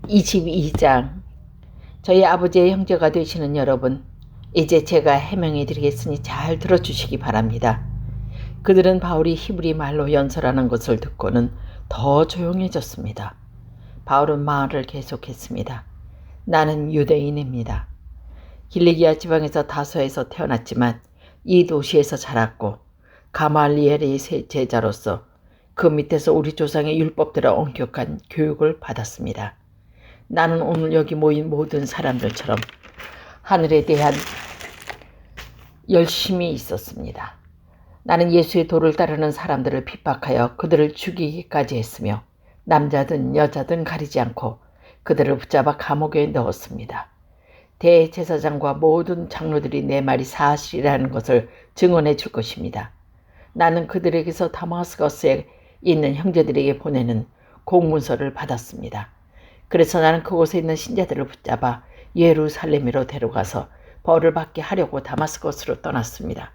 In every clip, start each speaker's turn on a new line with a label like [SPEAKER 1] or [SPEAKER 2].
[SPEAKER 1] 22장. 저희 아버지의 형제가 되시는 여러분, 이제 제가 해명해 드리겠으니 잘 들어주시기 바랍니다. 그들은 바울이 히브리 말로 연설하는 것을 듣고는 더 조용해졌습니다. 바울은 말을 계속했습니다. 나는 유대인입니다. 길리기아 지방에서 다소에서 태어났지만 이 도시에서 자랐고 가말리엘의 제자로서 그 밑에서 우리 조상의 율법대로 엄격한 교육을 받았습니다. 나는 오늘 여기 모인 모든 사람들처럼 하늘에 대한 열심이 있었습니다. 나는 예수의 도를 따르는 사람들을 핍박하여 그들을 죽이기까지 했으며 남자든 여자든 가리지 않고 그들을 붙잡아 감옥에 넣었습니다. 대제사장과 모든 장로들이 내 말이 사실이라는 것을 증언해 줄 것입니다. 나는 그들에게서 다마스커스에 있는 형제들에게 보내는 공문서를 받았습니다. 그래서 나는 그곳에 있는 신자들을 붙잡아 예루살렘으로 데려가서 벌을 받게 하려고 다마스커스로 떠났습니다.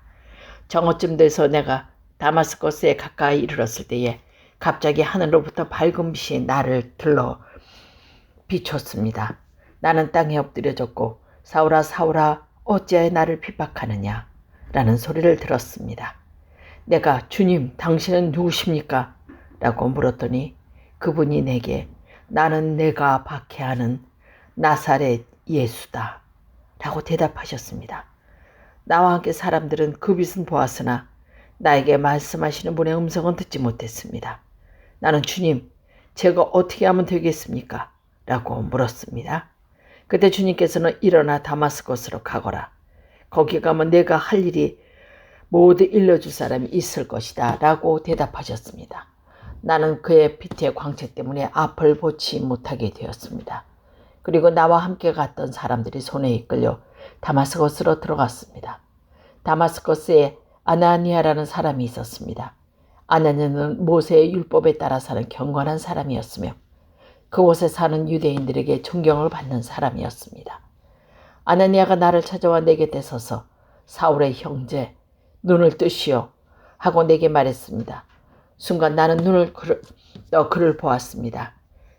[SPEAKER 1] 정오쯤 돼서 내가 다마스커스에 가까이 이르렀을 때에 갑자기 하늘로부터 밝은 빛이 나를 들러 비췄습니다. 나는 땅에 엎드려졌고 사울아 사울아 어찌하여 나를 핍박하느냐 라는 소리를 들었습니다. 내가 주님 당신은 누구십니까? 라고 물었더니 그분이 내게 나는 내가 박해하는 나사렛 예수다 라고 대답하셨습니다. 나와 함께 사람들은 그 빛은 보았으나 나에게 말씀하시는 분의 음성은 듣지 못했습니다. 나는 주님 제가 어떻게 하면 되겠습니까? 라고 물었습니다. 그때 주님께서는 일어나 다마스커스로 가거라. 거기 가면 내가 할 일이 모두 일러줄 사람이 있을 것이다 라고 대답하셨습니다. 나는 그의 빛의 광채 때문에 앞을 보지 못하게 되었습니다. 그리고 나와 함께 갔던 사람들이 손에 이끌려 다마스커스로 들어갔습니다. 다마스커스에 아나니아라는 사람이 있었습니다. 아나니아는 모세의 율법에 따라 사는 경건한 사람이었으며 그곳에 사는 유대인들에게 존경을 받는 사람이었습니다. 아나니아가 나를 찾아와 내 곁에 서서 사울의 형제 눈을 뜨시오 하고 내게 말했습니다. 순간 나는 눈을 떠 그를 보았습니다.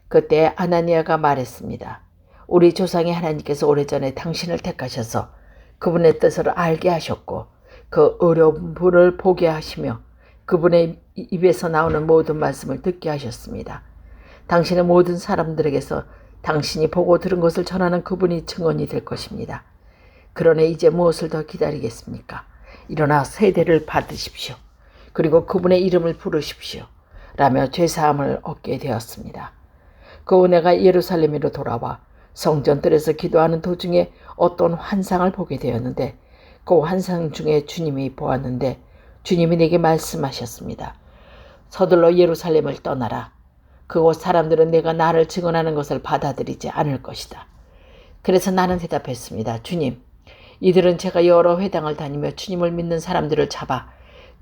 [SPEAKER 1] 그때 아나니아가 말했습니다. 우리 조상의 하나님께서 오래전에 당신을 택하셔서 그분의 뜻을 알게 하셨고 그 어려운 분을 보게 하시며 그분의 입에서 나오는 모든 말씀을 듣게 하셨습니다. 당신은 모든 사람들에게서 당신이 보고 들은 것을 전하는 그분이 증언이 될 것입니다. 그러나 이제 무엇을 더 기다리겠습니까? 일어나 세례를 받으십시오. 그리고 그분의 이름을 부르십시오. 라며 죄사함을 얻게 되었습니다. 그 후 내가 예루살렘으로 돌아와 성전뜰에서 기도하는 도중에 어떤 환상을 보게 되었는데 그 환상 중에 주님이 보았는데 주님이 내게 말씀하셨습니다. 서둘러 예루살렘을 떠나라. 그곳 사람들은 내가 나를 증언하는 것을 받아들이지 않을 것이다. 그래서 나는 대답했습니다. 주님, 이들은 제가 여러 회당을 다니며 주님을 믿는 사람들을 잡아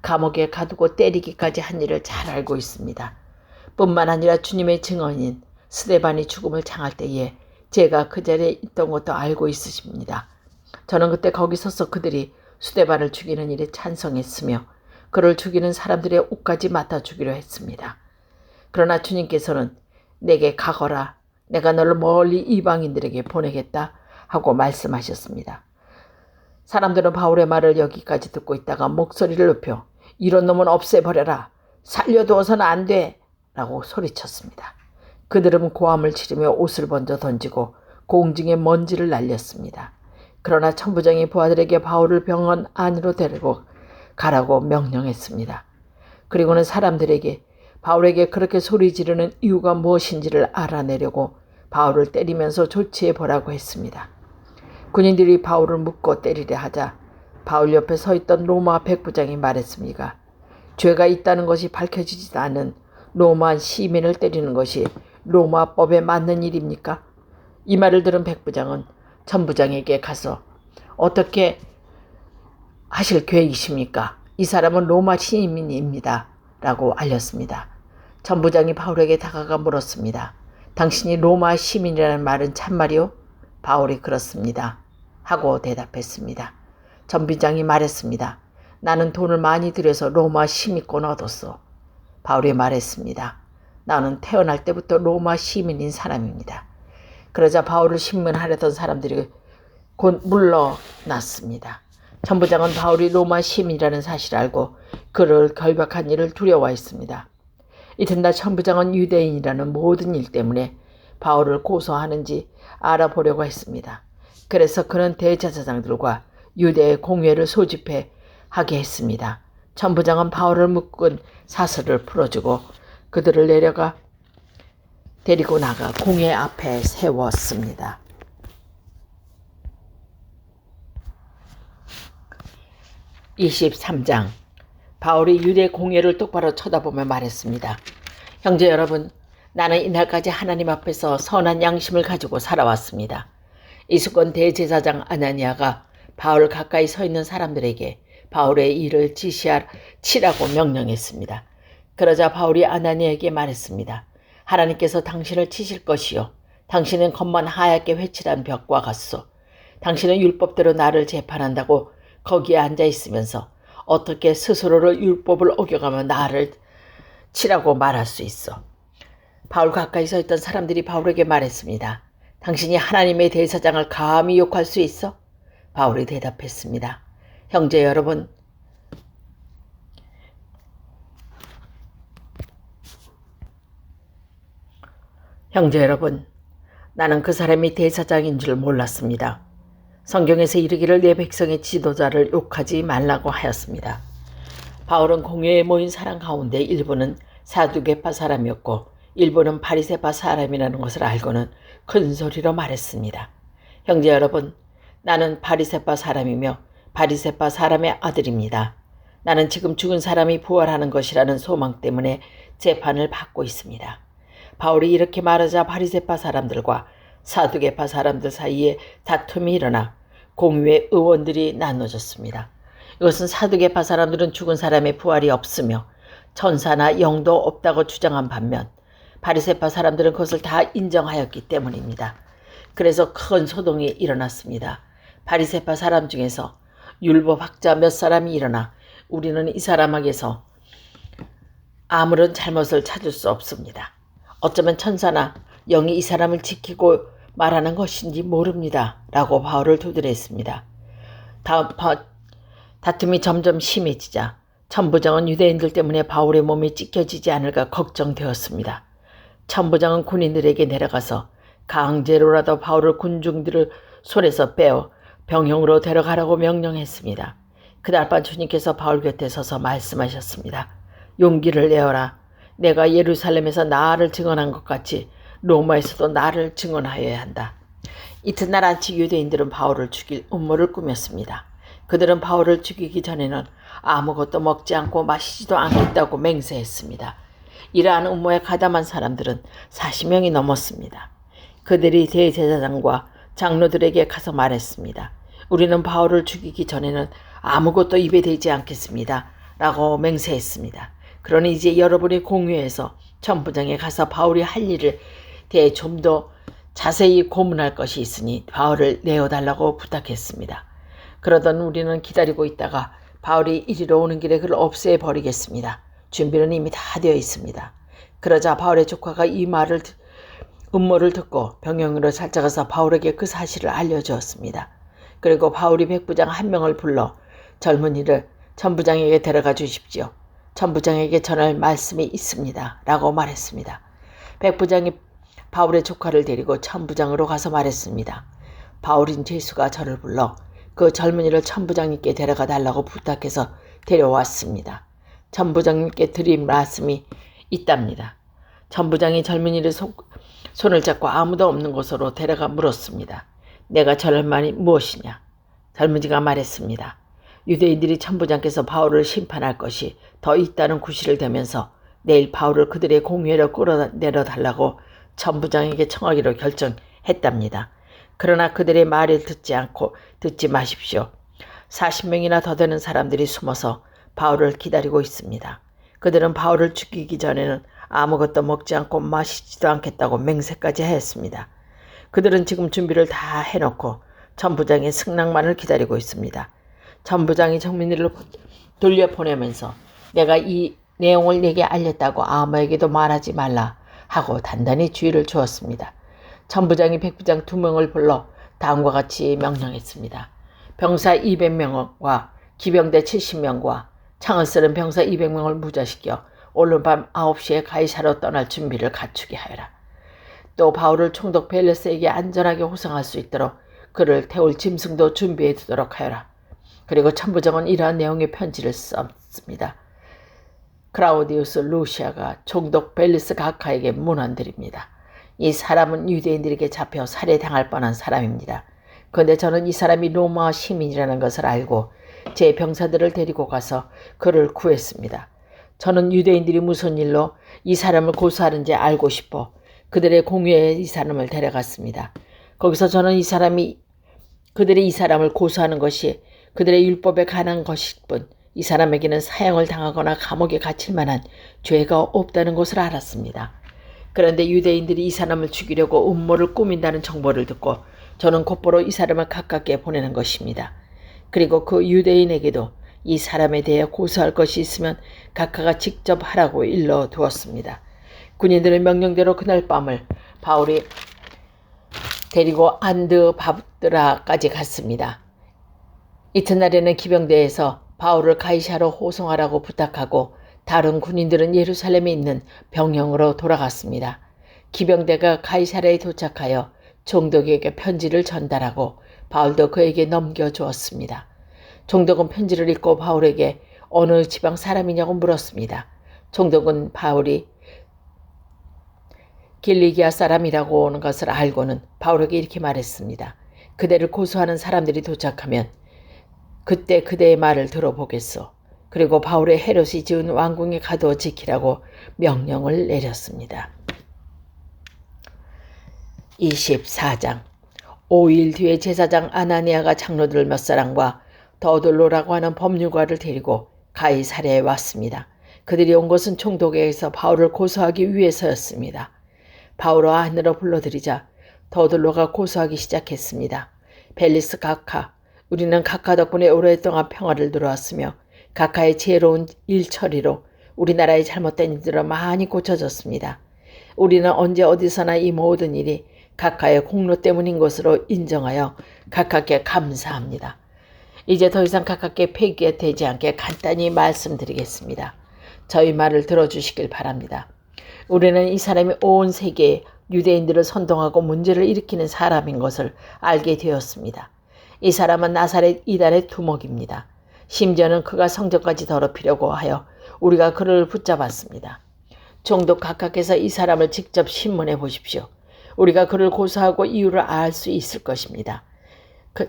[SPEAKER 1] 감옥에 가두고 때리기까지 한 일을 잘 알고 있습니다. 뿐만 아니라 주님의 증언인 스데반이 죽음을 당할 때에 제가 그 자리에 있던 것도 알고 있으십니다. 저는 그때 거기 서서 그들이 스데반을 죽이는 일에 찬성했으며 그를 죽이는 사람들의 옷까지 맡아 주기로 했습니다. 그러나 주님께서는 내게 가거라. 내가 너를 멀리 이방인들에게 보내겠다 하고 말씀하셨습니다. 사람들은 바울의 말을 여기까지 듣고 있다가 목소리를 높여 이런 놈은 없애버려라. 살려두어서는 안 돼. 라고 소리쳤습니다. 그들은 고함을 지르며 옷을 먼저 던지고 공중에 먼지를 날렸습니다. 그러나 천부장이 부하들에게 바울을 병원 안으로 데리고 가라고 명령했습니다. 그리고는 사람들에게 바울에게 그렇게 소리 지르는 이유가 무엇인지를 알아내려고 바울을 때리면서 조치해 보라고 했습니다. 군인들이 바울을 묶고 때리려 하자 바울 옆에 서 있던 로마 백부장이 말했습니다. 죄가 있다는 것이 밝혀지지도 않은 로마 시민을 때리는 것이 로마법에 맞는 일입니까? 이 말을 들은 백부장은 천부장에게 가서 어떻게 하실 계획이십니까? 이 사람은 로마 시민입니다. 라고 알렸습니다. 천부장이 바울에게 다가가 물었습니다. 당신이 로마 시민이라는 말은 참말이요? 바울이 그렇습니다. 하고 대답했습니다. 천부장이 말했습니다. 나는 돈을 많이 들여서 로마 시민권 얻었어. 바울이 말했습니다. 나는 태어날 때부터 로마 시민인 사람입니다. 그러자 바울을 신문하려던 사람들이 곧 물러났습니다. 천부장은 바울이 로마 시민이라는 사실을 알고 그를 결박한 일을 두려워했습니다. 이튿날 천부장은 유대인이라는 모든 일 때문에 바울을 고소하는지 알아보려고 했습니다. 그래서 그는 대제사장들과 유대의 공회를 소집해 하게 했습니다. 천부장은 바울을 묶은 사슬을 풀어주고 그들을 데리고 나가 공회 앞에 세웠습니다. 23장. 바울이 유대 공회를 똑바로 쳐다보며 말했습니다. 형제 여러분, 나는 이날까지 하나님 앞에서 선한 양심을 가지고 살아왔습니다. 이수건 대제사장 아나니아가 바울 가까이 서 있는 사람들에게 바울의 일을 치라고 명령했습니다. 그러자 바울이 아나니아에게 말했습니다. 하나님께서 당신을 치실 것이요. 당신은 겉만 하얗게 회칠한 벽과 같소. 당신은 율법대로 나를 재판한다고 거기에 앉아 있으면서 어떻게 스스로를 율법을 어겨가며 나를 치라고 말할 수 있어. 바울 가까이 서 있던 사람들이 바울에게 말했습니다. 당신이 하나님의 대사장을 감히 욕할 수 있어? 바울이 대답했습니다. 형제 여러분, 나는 그 사람이 대사장인 줄 몰랐습니다. 성경에서 이르기를 내 백성의 지도자를 욕하지 말라고 하였습니다. 바울은 공회에 모인 사람 가운데 일부는 사두개파 사람이었고 일부는 바리새파 사람이라는 것을 알고는 큰 소리로 말했습니다. 형제 여러분, 나는 바리새파 사람이며 바리새파 사람의 아들입니다. 나는 지금 죽은 사람이 부활하는 것이라는 소망 때문에 재판을 받고 있습니다. 바울이 이렇게 말하자 바리새파 사람들과 사두개파 사람들 사이에 다툼이 일어나 공회 의원들이 나눠졌습니다. 이것은 사두개파 사람들은 죽은 사람의 부활이 없으며 천사나 영도 없다고 주장한 반면 바리새파 사람들은 그것을 다 인정하였기 때문입니다. 그래서 큰 소동이 일어났습니다. 바리새파 사람 중에서 율법학자 몇 사람이 일어나 우리는 이 사람에게서 아무런 잘못을 찾을 수 없습니다. 어쩌면 천사나 영이 이 사람을 지키고 말하는 것인지 모릅니다. 라고 바울을 두드렸습니다. 다툼이 점점 심해지자 천부장은 유대인들 때문에 바울의 몸이 찢겨지지 않을까 걱정되었습니다. 천부장은 군인들에게 내려가서 강제로라도 바울을 군중들을 손에서 빼어 병영으로 데려가라고 명령했습니다. 그날 밤 주님께서 바울 곁에 서서 말씀하셨습니다. 용기를 내어라. 내가 예루살렘에서 나를 증언한 것 같이 로마에서도 나를 증언하여야 한다. 이튿날 아침 유대인들은 바울을 죽일 음모를 꾸몄습니다. 그들은 바울을 죽이기 전에는 아무것도 먹지 않고 마시지도 않겠다고 맹세했습니다. 이러한 음모에 가담한 사람들은 40명이 넘었습니다. 그들이 대제사장과 장로들에게 가서 말했습니다. 우리는 바울을 죽이기 전에는 아무것도 입에 대지 않겠습니다. 라고 맹세했습니다. 그러니 이제 여러분이 공회에서 천부장에 가서 바울이 할 일을 대해 좀 더 자세히 고문할 것이 있으니 바울을 내어달라고 부탁했습니다. 그러던 우리는 기다리고 있다가 바울이 이리로 오는 길에 그를 없애버리겠습니다. 준비는 이미 다 되어 있습니다. 그러자 바울의 조카가 이 음모를 듣고 병영으로 찾아가서 바울에게 그 사실을 알려주었습니다. 그리고 바울이 백부장 한 명을 불러 젊은이를 천부장에게 데려가 주십시오. 천부장에게 전할 말씀이 있습니다. 라고 말했습니다. 백부장이 바울의 조카를 데리고 천부장으로 가서 말했습니다. 바울인 제수가 저를 불러 그 젊은이를 천부장님께 데려가 달라고 부탁해서 데려왔습니다. 천부장님께 드린 말씀이 있답니다. 천부장이 젊은이를 손을 잡고 아무도 없는 곳으로 데려가 물었습니다. 내가 전할 말이 무엇이냐? 젊은이가 말했습니다. 유대인들이 천부장께서 바울을 심판할 것이 더 있다는 구실을 대면서 내일 바울을 그들의 공회로 끌어내려달라고 천부장에게 청하기로 결정했답니다. 그러나 그들의 말을 듣지 마십시오. 40명이나 더 되는 사람들이 숨어서 바울을 기다리고 있습니다. 그들은 바울을 죽이기 전에는 아무것도 먹지 않고 마시지도 않겠다고 맹세까지 했습니다. 그들은 지금 준비를 다 해놓고 천부장의 승낙만을 기다리고 있습니다. 천부장이 정민이를 돌려보내면서 내가 이 내용을 내게 알렸다고 아무에게도 말하지 말라 하고 단단히 주의를 주었습니다. 천부장이 백부장 2명을 불러 다음과 같이 명령했습니다. 병사 200명과 기병대 70명과 창을 쓰는 병사 200명을 무자시켜 오늘 밤 9시에 가이사로 떠날 준비를 갖추게 하여라. 또 바울을 총독 벨레스에게 안전하게 호송할 수 있도록 그를 태울 짐승도 준비해 두도록 하여라. 그리고 천부장은 이러한 내용의 편지를 썼습니다. 크라우디우스 루시아가 총독 벨리스 가카에게 문안드립니다. 이 사람은 유대인들에게 잡혀 살해당할 뻔한 사람입니다. 그런데 저는 이 사람이 로마 시민이라는 것을 알고 제 병사들을 데리고 가서 그를 구했습니다. 저는 유대인들이 무슨 일로 이 사람을 고소하는지 알고 싶어 그들의 공회에 이 사람을 데려갔습니다. 거기서 저는 그들이 이 사람을 고소하는 것이 그들의 율법에 관한 것일 뿐 이 사람에게는 사형을 당하거나 감옥에 갇힐 만한 죄가 없다는 것을 알았습니다. 그런데 유대인들이 이 사람을 죽이려고 음모를 꾸민다는 정보를 듣고 저는 곧바로 이 사람을 가깝게 보내는 것입니다. 그리고 그 유대인에게도 이 사람에 대해 고소할 것이 있으면 각하가 직접 하라고 일러두었습니다. 군인들의 명령대로 그날 밤을 바울이 데리고 안드바드라까지 갔습니다. 이튿날에는 기병대에서 바울을 가이사로 호송하라고 부탁하고 다른 군인들은 예루살렘에 있는 병영으로 돌아갔습니다. 기병대가 가이사라에 도착하여 총독에게 편지를 전달하고 바울도 그에게 넘겨주었습니다. 총독은 편지를 읽고 바울에게 어느 지방 사람이냐고 물었습니다. 총독은 바울이 길리기아 사람이라고 오는 것을 알고는 바울에게 이렇게 말했습니다. 그대를 고소하는 사람들이 도착하면 그때 그대의 말을 들어보겠소. 그리고 바울의 헤롯이 지은 왕궁에 가두어 지키라고 명령을 내렸습니다. 24장 5일 뒤에 제사장 아나니아가 장로들 몇 사람과 더둘로라고 하는 법률가를 데리고 가이사랴에 왔습니다. 그들이 온 것은 총독에게서 바울을 고소하기 위해서였습니다. 바울을 안으로 불러들이자 더둘로가 고소하기 시작했습니다. 벨리스 가카, 우리는 가카 덕분에 오랫동안 평화를 누려왔으며 가카의 지혜로운 일처리로 우리나라의 잘못된 일들은 많이 고쳐졌습니다. 우리는 언제 어디서나 이 모든 일이 가카의 공로 때문인 것으로 인정하여 가카께 감사합니다. 이제 더 이상 가깝게 폐기되지 않게 간단히 말씀드리겠습니다. 저희 말을 들어주시길 바랍니다. 우리는 이 사람이 온 세계에 유대인들을 선동하고 문제를 일으키는 사람인 것을 알게 되었습니다. 이 사람은 나사렛 이단의 두목입니다. 심지어는 그가 성전까지 더럽히려고 하여 우리가 그를 붙잡았습니다. 총독 각하께서 이 사람을 직접 신문해 보십시오. 우리가 그를 고소하고 이유를 알 수 있을 것입니다.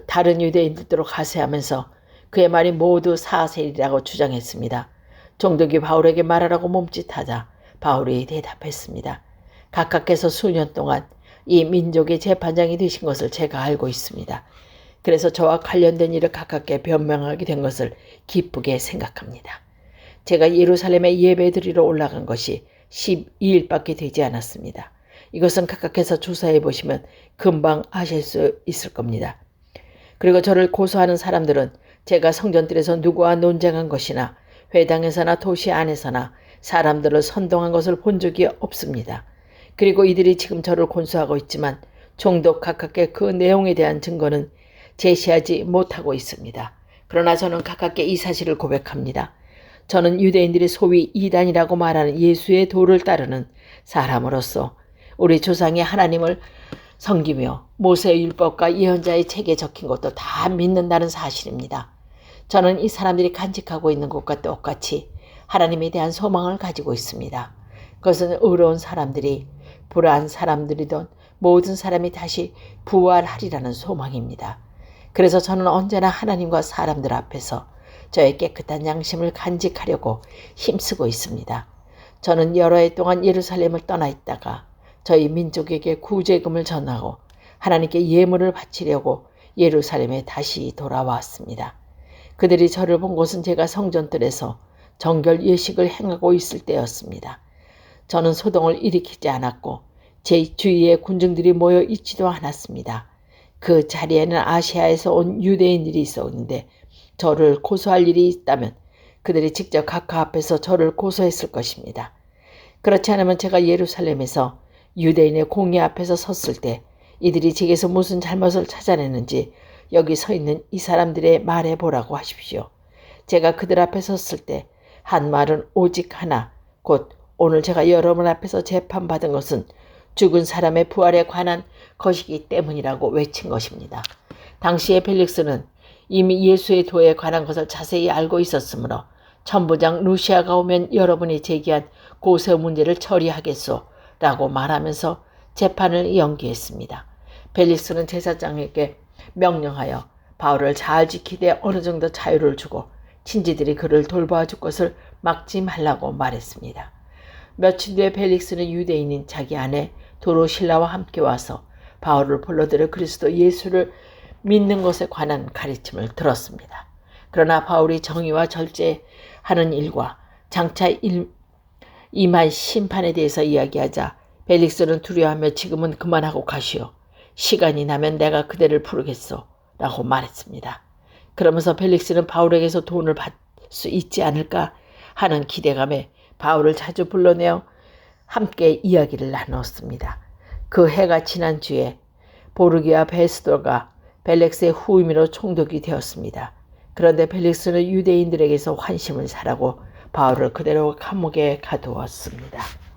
[SPEAKER 1] 다른 유대인들도 가세하면서 그의 말이 모두 사실이라고 주장했습니다. 총독이 바울에게 말하라고 몸짓하자 바울이 대답했습니다. 각하께서 수년 동안 이 민족의 재판장이 되신 것을 제가 알고 있습니다. 그래서 저와 관련된 일을 가깝게 변명하게 된 것을 기쁘게 생각합니다. 제가 예루살렘에 예배드리러 올라간 것이 12일밖에 되지 않았습니다. 이것은 각각해서 조사해 보시면 금방 아실 수 있을 겁니다. 그리고 저를 고소하는 사람들은 제가 성전들에서 누구와 논쟁한 것이나 회당에서나 도시 안에서나 사람들을 선동한 것을 본 적이 없습니다. 그리고 이들이 지금 저를 고소하고 있지만 총독 각각의 그 내용에 대한 증거는 제시하지 못하고 있습니다. 그러나 저는 가깝게 이 사실을 고백합니다. 저는 유대인들이 소위 이단이라고 말하는 예수의 도를 따르는 사람으로서 우리 조상이 하나님을 섬기며 모세의 율법과 예언자의 책에 적힌 것도 다 믿는다는 사실입니다. 저는 이 사람들이 간직하고 있는 것과 똑같이 하나님에 대한 소망을 가지고 있습니다. 그것은 의로운 사람들이 불의한 사람들이든 모든 사람이 다시 부활하리라는 소망입니다. 그래서 저는 언제나 하나님과 사람들 앞에서 저의 깨끗한 양심을 간직하려고 힘쓰고 있습니다. 저는 여러 해 동안 예루살렘을 떠나 있다가 저희 민족에게 구제금을 전하고 하나님께 예물을 바치려고 예루살렘에 다시 돌아왔습니다. 그들이 저를 본 곳은 제가 성전들에서 정결 예식을 행하고 있을 때였습니다. 저는 소동을 일으키지 않았고 제 주위에 군중들이 모여 있지도 않았습니다. 그 자리에는 아시아에서 온 유대인들이 있었는데 저를 고소할 일이 있다면 그들이 직접 각하 앞에서 저를 고소했을 것입니다. 그렇지 않으면 제가 예루살렘에서 유대인의 공회 앞에서 섰을 때 이들이 제게서 무슨 잘못을 찾아내는지 여기 서 있는 이 사람들의 말해 보라고 하십시오. 제가 그들 앞에 섰을 때 한 말은 오직 하나, 곧 오늘 제가 여러분 앞에서 재판받은 것은 죽은 사람의 부활에 관한 것이기 때문이라고 외친 것입니다. 당시에 펠릭스는 이미 예수의 도에 관한 것을 자세히 알고 있었으므로 천부장 루시아가 오면 여러분이 제기한 고세 문제를 처리하겠소 라고 말하면서 재판을 연기했습니다. 펠릭스는 제사장에게 명령하여 바울을 잘 지키되 어느 정도 자유를 주고 친지들이 그를 돌봐줄 것을 막지 말라고 말했습니다. 며칠 뒤에 펠릭스는 유대인인 자기 아내 도로실라와 함께 와서 바울을 불러들여 그리스도 예수를 믿는 것에 관한 가르침을 들었습니다. 그러나 바울이 정의와 절제하는 일과 장차 임할 심판에 대해서 이야기하자 펠릭스는 두려워하며 지금은 그만하고 가시오. 시간이 나면 내가 그대를 부르겠소 라고 말했습니다. 그러면서 펠릭스는 바울에게서 돈을 받을 수 있지 않을까 하는 기대감에 바울을 자주 불러내어 함께 이야기를 나눴습니다. 그 해가 지난 뒤에 보르기아 베스도가 펠릭스의 후임으로 총독이 되었습니다. 그런데 펠릭스는 유대인들에게서 환심을 사라고 바울을 그대로 감옥에 가두었습니다.